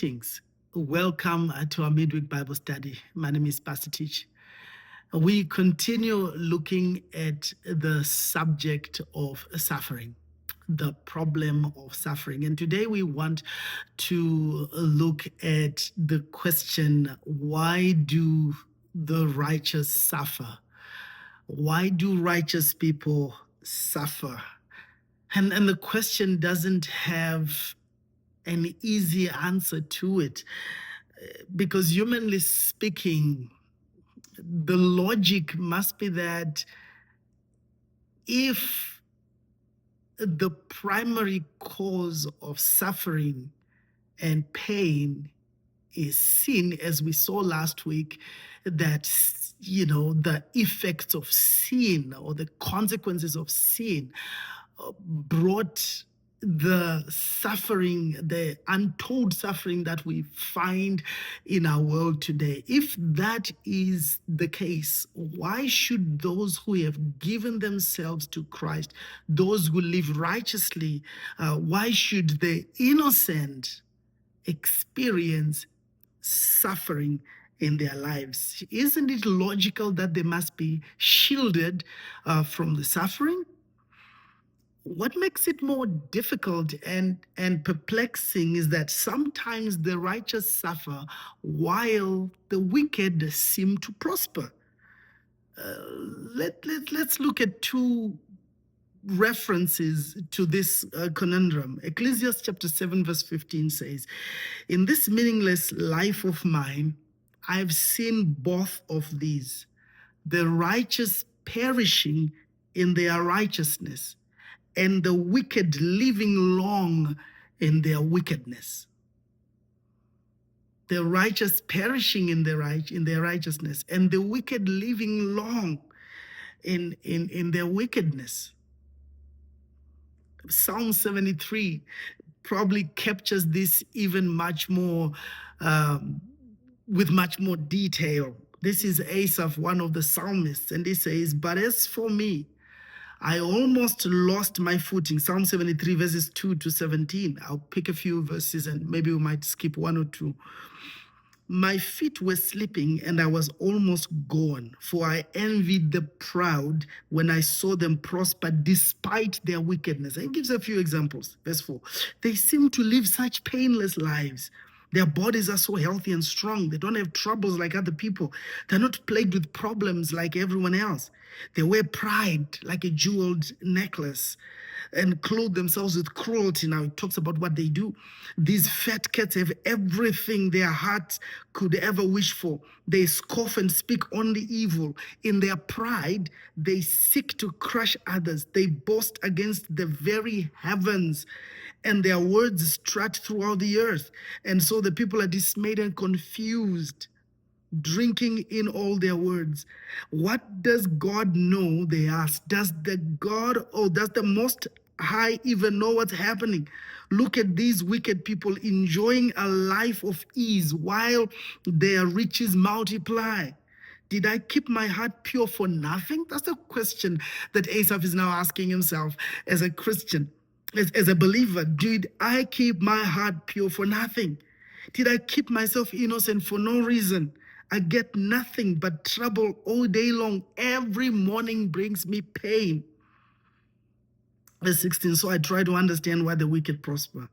Greetings. Welcome to our midweek Bible study. My name is Pastor Teach. We continue looking at the subject of suffering, the problem of suffering. And today we want to look at the question, why do the righteous suffer? Why do righteous people suffer? And the question doesn't have an easy answer to it, because humanly speaking, the logic must be that if the primary cause of suffering and pain is sin, as we saw last week, that the effects of sin or the consequences of sin brought the suffering, the untold suffering that we find in our world today. If that is the case, why should those who have given themselves to Christ, those who live righteously, why should the innocent experience suffering in their lives? Isn't it logical that they must be shielded from the suffering? What makes it more difficult and perplexing is that sometimes the righteous suffer while the wicked seem to prosper. Let's look at two references to this conundrum. Ecclesiastes chapter 7 verse 15 says, "In this meaningless life of mine, I've seen both of these, the righteous perishing in their righteousness, and the wicked living long in their wickedness." The righteous perishing in their righteousness, and the wicked living long in their wickedness. Psalm 73 probably captures this even much more, with much more detail. This is Asaph, one of the psalmists, and he says, "But as for me, I almost lost my footing." Psalm 73 verses 2 to 17. I'll pick a few verses and maybe we might skip one or two. "My feet were slipping and I was almost gone, for I envied the proud when I saw them prosper despite their wickedness." And he gives a few examples. Verse 4, "They seem to live such painless lives. Their bodies are so healthy and strong. They don't have troubles like other people. They're not plagued with problems like everyone else. They wear pride like a jeweled necklace and clothe themselves with cruelty." Now it talks about what they do. "These fat cats have everything their hearts could ever wish for. They scoff and speak only evil. In their pride, they seek to crush others. They boast against the very heavens, and their words strut throughout the earth. And so the people are dismayed and confused, drinking in all their words." What does God know, they ask? Does the Most High even know what's happening? Look at these wicked people enjoying a life of ease while their riches multiply. Did I keep my heart pure for nothing? That's the question that Asaph is now asking himself as a Christian, as a believer. Did I keep my heart pure for nothing? Did I keep myself innocent for no reason? I get nothing but trouble all day long. Every morning brings me pain. Verse 16, "So I try to understand why the wicked prosper,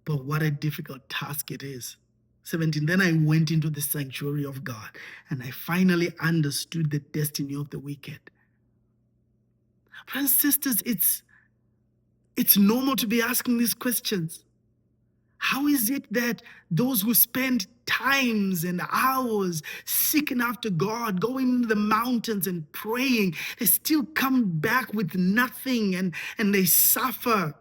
but what a difficult task it is." 17, "Then I went into the sanctuary of God, and I finally understood the destiny of the wicked." Friends, sisters, it's normal to be asking these questions. How is it that those who spend times and hours seeking after God, going into the mountains and praying, they still come back with nothing, and they suffer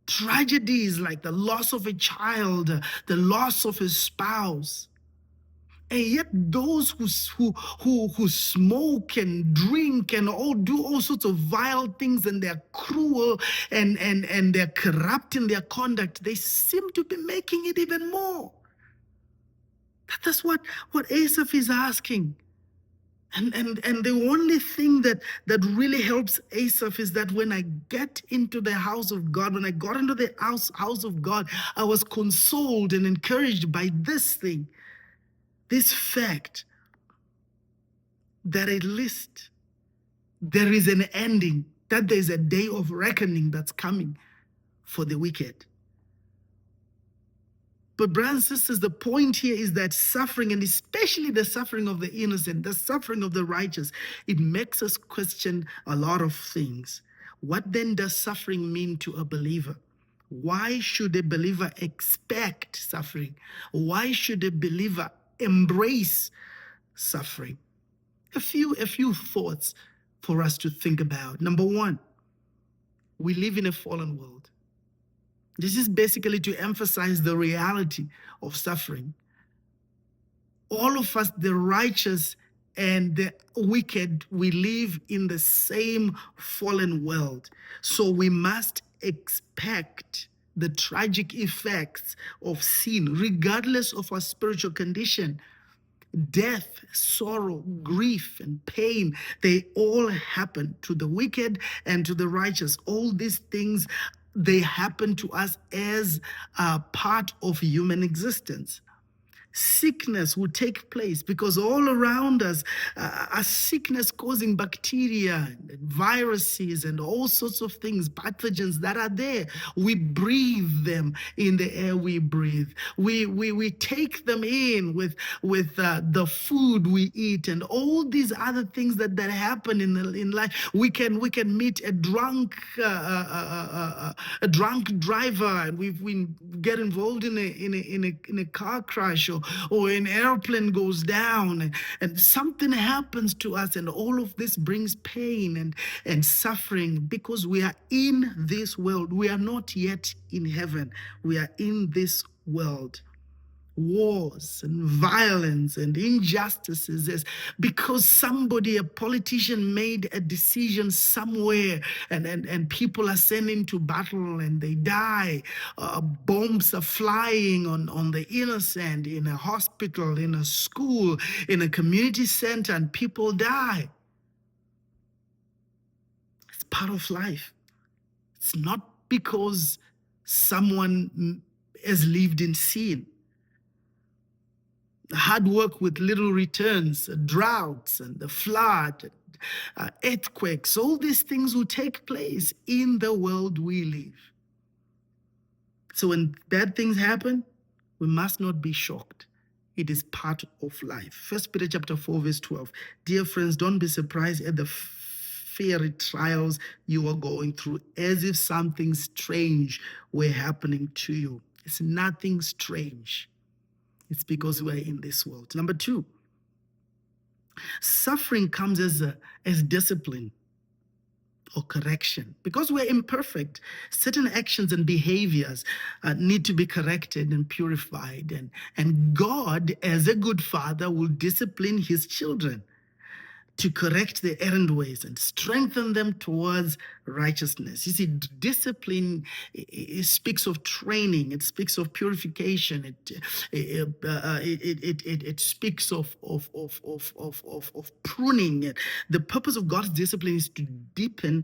tragedies like the loss of a child, the loss of a spouse? And yet those who smoke and drink and do all sorts of vile things, and they're cruel and they're corrupt in their conduct, they seem to be making it even more. That's what Asaph is asking. And the only thing that really helps Asaph is that when I get into the house of God, when I got into the house of God, I was consoled and encouraged by this thing, this fact that at least there is an ending, that there's a day of reckoning that's coming for the wicked. But brothers and sisters, the point here is that suffering, and especially the suffering of the innocent, the suffering of the righteous, it makes us question a lot of things. What then does suffering mean to a believer? Why should a believer expect suffering? Why should a believer embrace suffering? A few thoughts for us to think about. Number one, we live in a fallen world. This is basically to emphasize the reality of suffering. All of us, the righteous and the wicked, we live in the same fallen world. So we must expect the tragic effects of sin, regardless of our spiritual condition. Death, sorrow, grief, and pain, they all happen to the wicked and to the righteous. All these things, they happen to us as a part of human existence. Sickness will take place because all around us are sickness causing bacteria and viruses and all sorts of things, pathogens that are there. We breathe them in the air we breathe. We take them in with the food we eat and all these other things that happen in life. We can meet a drunk driver, and we get involved in a car crash, or an airplane goes down, and something happens to us, and all of this brings pain and suffering because we are in this world. We are not yet in heaven. We are in this world. Wars and violence and injustices is because somebody, a politician, made a decision somewhere, and people are sent into battle and they die. Bombs are flying on the innocent, in a hospital, in a school, in a community center, and people die. It's part of life. It's not because someone has lived in sin. Hard work with little returns, droughts and the flood, earthquakes, all these things will take place in the world we live. So when bad things happen, we must not be shocked. It is part of life. 1 Peter chapter 4, verse 12. Dear friends, don't be surprised at the fiery trials you are going through, as if something strange were happening to you. It's nothing strange. It's because we're in this world. Number two, suffering comes as discipline or correction. Because we're imperfect, certain actions and behaviors need to be corrected and purified. And God, as a good father, will discipline his children to correct their errant ways and strengthen them towards righteousness. You see, discipline, it speaks of training, it speaks of purification, it speaks of pruning. The purpose of God's discipline is to deepen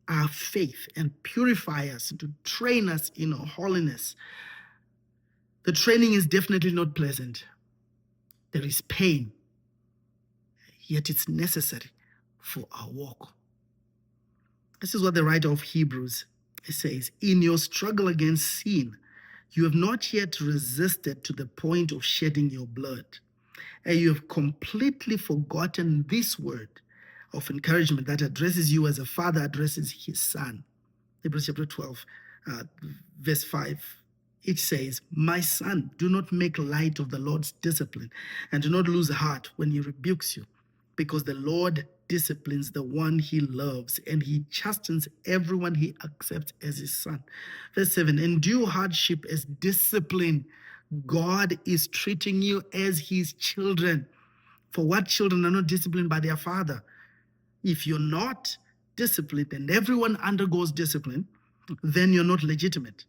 our faith and purify us, and to train us in holiness. The training is definitely not pleasant. There is pain. Yet it's necessary for our walk. This is what the writer of Hebrews says. In your struggle against sin, you have not yet resisted to the point of shedding your blood. And you have completely forgotten this word of encouragement that addresses you as a father addresses his son. Hebrews chapter 12, verse 5. It says, my son, do not make light of the Lord's discipline, and do not lose heart when he rebukes you. Because the Lord disciplines the one he loves, and he chastens everyone he accepts as his son. Verse 7, endure hardship as discipline. God is treating you as his children. For what children are not disciplined by their father? If you're not disciplined, and everyone undergoes discipline, then you're not legitimate.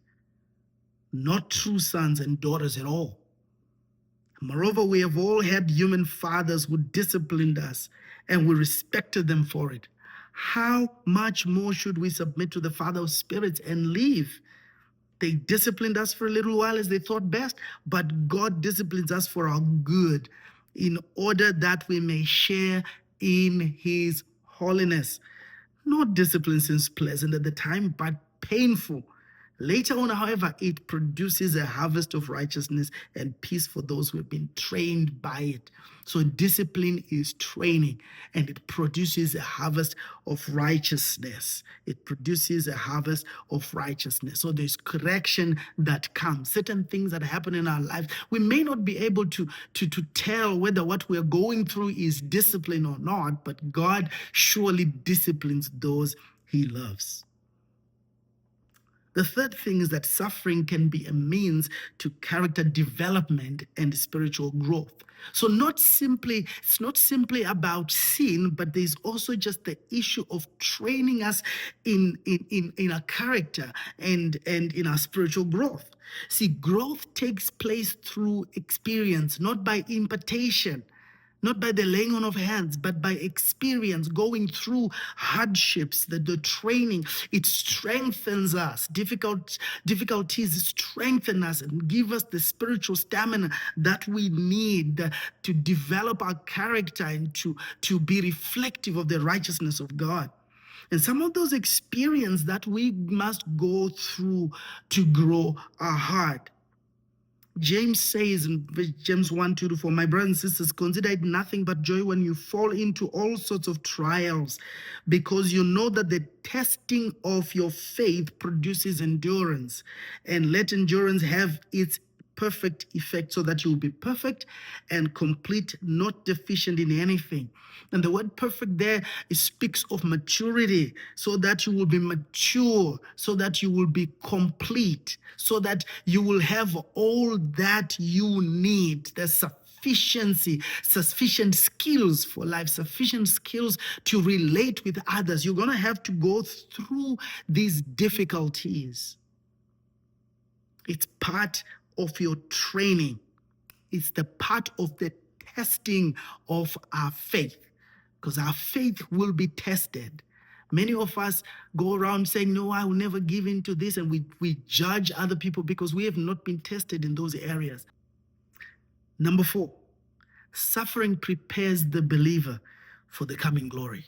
Not true sons and daughters at all. Moreover, we have all had human fathers who disciplined us, and we respected them for it. How much more should we submit to the Father of spirits and live? They disciplined us for a little while as they thought best, but God disciplines us for our good in order that we may share in his holiness. No discipline seems pleasant at the time, but painful. Later on, however, it produces a harvest of righteousness and peace for those who have been trained by it. So discipline is training, and it produces a harvest of righteousness. It produces a harvest of righteousness. So there's correction that comes. Certain things that happen in our lives, we may not be able to tell whether what we're going through is discipline or not, but God surely disciplines those he loves. The third thing is that suffering can be a means to character development and spiritual growth. So it's not simply about sin, but there's also just the issue of training us in our character and in our spiritual growth. See, growth takes place through experience, not by impartation. Not by the laying on of hands, but by experience, going through hardships, the training. It strengthens us. Difficulties strengthen us and give us the spiritual stamina that we need to develop our character and to be reflective of the righteousness of God. And some of those experiences that we must go through to grow our heart. James says in James 1:2-4, my brothers and sisters, consider it nothing but joy when you fall into all sorts of trials, because you know that the testing of your faith produces endurance. And let endurance have its perfect effect, so that you will be perfect and complete, not deficient in anything. And the word perfect there, it speaks of maturity, so that you will be mature, so that you will be complete, so that you will have all that you need, the sufficiency, sufficient skills for life, sufficient skills to relate with others. You're going to have to go through these difficulties. It's part of your training. It's the part of the testing of our faith, because our faith will be tested. Many of us go around saying, no, I will never give in to this, and we judge other people because we have not been tested in those areas. Number 4, suffering prepares the believer for the coming glory.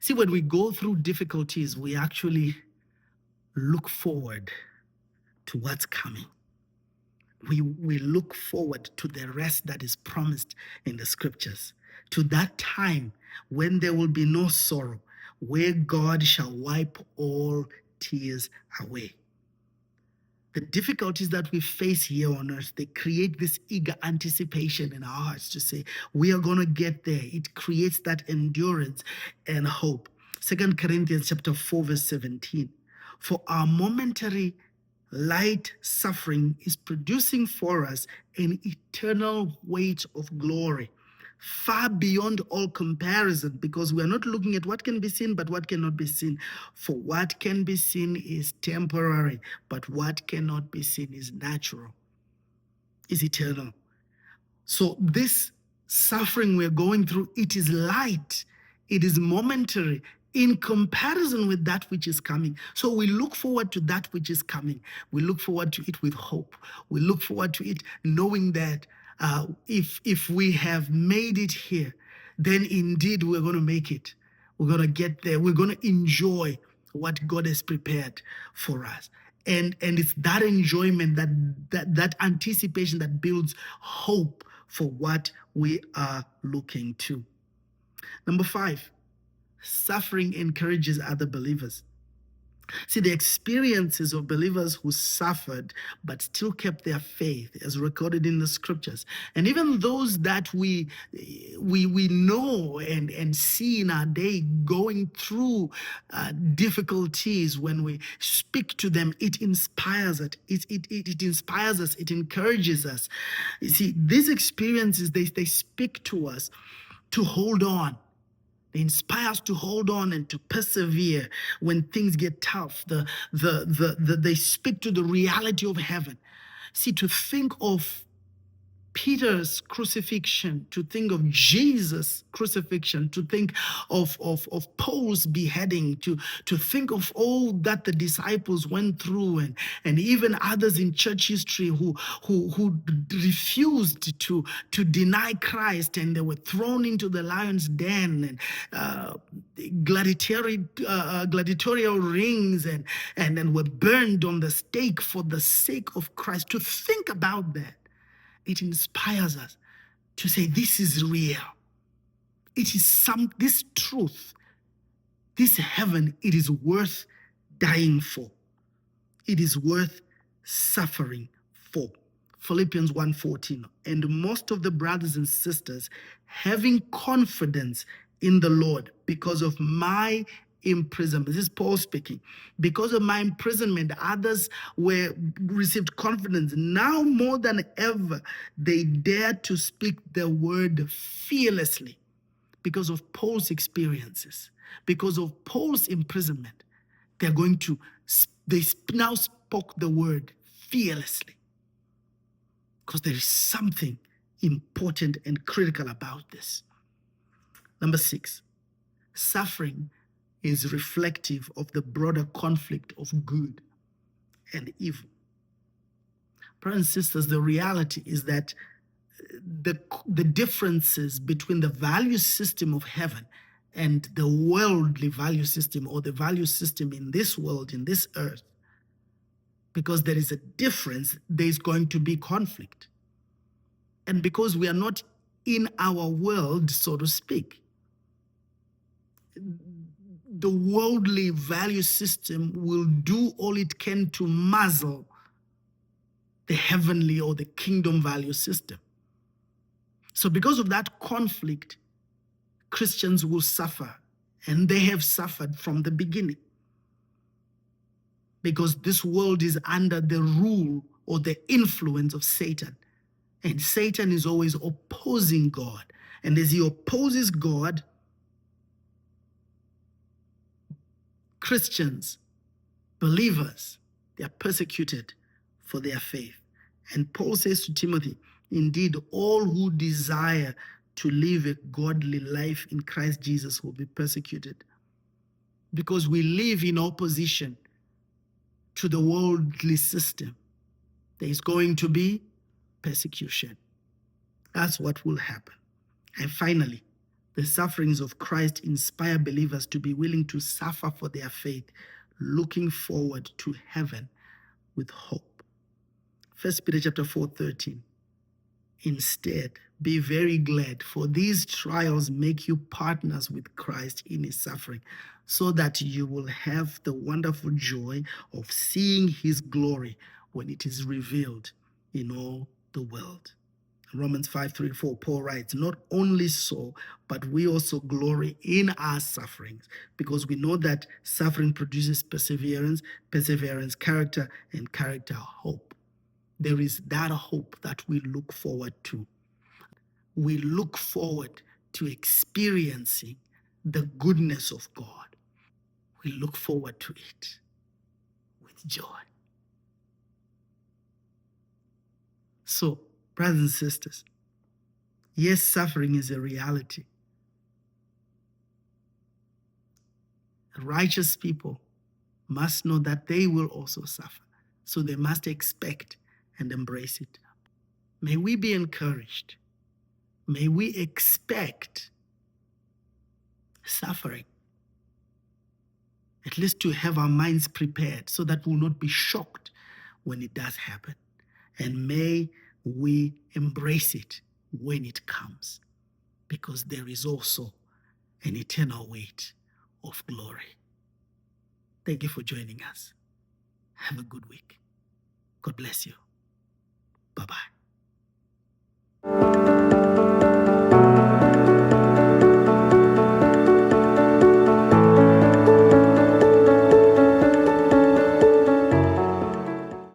See, when we go through difficulties, we actually look forward to what's coming. We look forward to the rest that is promised in the scriptures, to that time when there will be no sorrow, where God shall wipe all tears away. The difficulties that we face here on earth, they create this eager anticipation in our hearts to say, we are going to get there. It creates that endurance and hope. 2 Corinthians chapter 4, verse 17. For our momentary light suffering is producing for us an eternal weight of glory, far beyond all comparison, because we are not looking at what can be seen, but what cannot be seen. For what can be seen is temporary, but what cannot be seen is natural, is eternal. So this suffering we're going through, it is light, it is momentary, in comparison with that which is coming. So we look forward to that which is coming. We look forward to it with hope. We look forward to it knowing that if we have made it here, then indeed we're going to make it. We're going to get there. We're going to enjoy what God has prepared for us. And it's that enjoyment, that anticipation that builds hope for what we are looking to. Number 5. Suffering encourages other believers. See, the experiences of believers who suffered but still kept their faith, as recorded in the scriptures, and even those that we know and see in our day going through difficulties, when we speak to them, it inspires us. It inspires us. It encourages us. You see, these experiences, they speak to us to hold on. They inspire us to hold on and to persevere when things get tough. They speak to the reality of heaven. See, to think of Peter's crucifixion, to think of Jesus' crucifixion, to think of Paul's beheading, to think of all that the disciples went through, and even others in church history who refused to deny Christ, and they were thrown into the lion's den, and gladiatorial rings, and were burned on the stake for the sake of Christ. To think about that, it inspires us to say, this is real. It is this truth, this heaven, it is worth dying for. It is worth suffering for. Philippians 1:14. And most of the brothers and sisters, having confidence in the Lord because of my imprisonment. This is Paul speaking. Because of my imprisonment, others received confidence. Now more than ever, they dare to speak the word fearlessly because of Paul's experiences, because of Paul's imprisonment. They now spoke the word fearlessly because there is something important and critical about this. Number 6, suffering is reflective of the broader conflict of good and evil. Brothers and sisters, the reality is that the differences between the value system of heaven and the worldly value system, or the value system in this world, in this earth, because there is a difference, there's going to be conflict. And because we are not in our world, so to speak, the worldly value system will do all it can to muzzle the heavenly or the kingdom value system. So because of that conflict, Christians will suffer, and they have suffered from the beginning. Because this world is under the rule or the influence of Satan. And Satan is always opposing God. And as he opposes God, Christians, believers, they are persecuted for their faith. And Paul says to Timothy, indeed, all who desire to live a godly life in Christ Jesus will be persecuted. Because we live in opposition to the worldly system. There is going to be persecution. That's what will happen. And finally, the sufferings of Christ inspire believers to be willing to suffer for their faith, looking forward to heaven with hope. 1 Peter chapter 4:13. Instead, be very glad, for these trials make you partners with Christ in his suffering, so that you will have the wonderful joy of seeing his glory when it is revealed in all the world. Romans 5:3-4, Paul writes, not only so, but we also glory in our sufferings, because we know that suffering produces perseverance, perseverance, character, and character, hope. There is that hope that we look forward to. We look forward to experiencing the goodness of God. We look forward to it with joy. So, brothers and sisters, yes, suffering is a reality. Righteous people must know that they will also suffer. So they must expect and embrace it. May we be encouraged. May we expect suffering, at least to have our minds prepared so that we will not be shocked when it does happen. And may we embrace it when it comes, because there is also an eternal weight of glory. Thank you for joining us. Have a good week. God bless you. Bye-bye.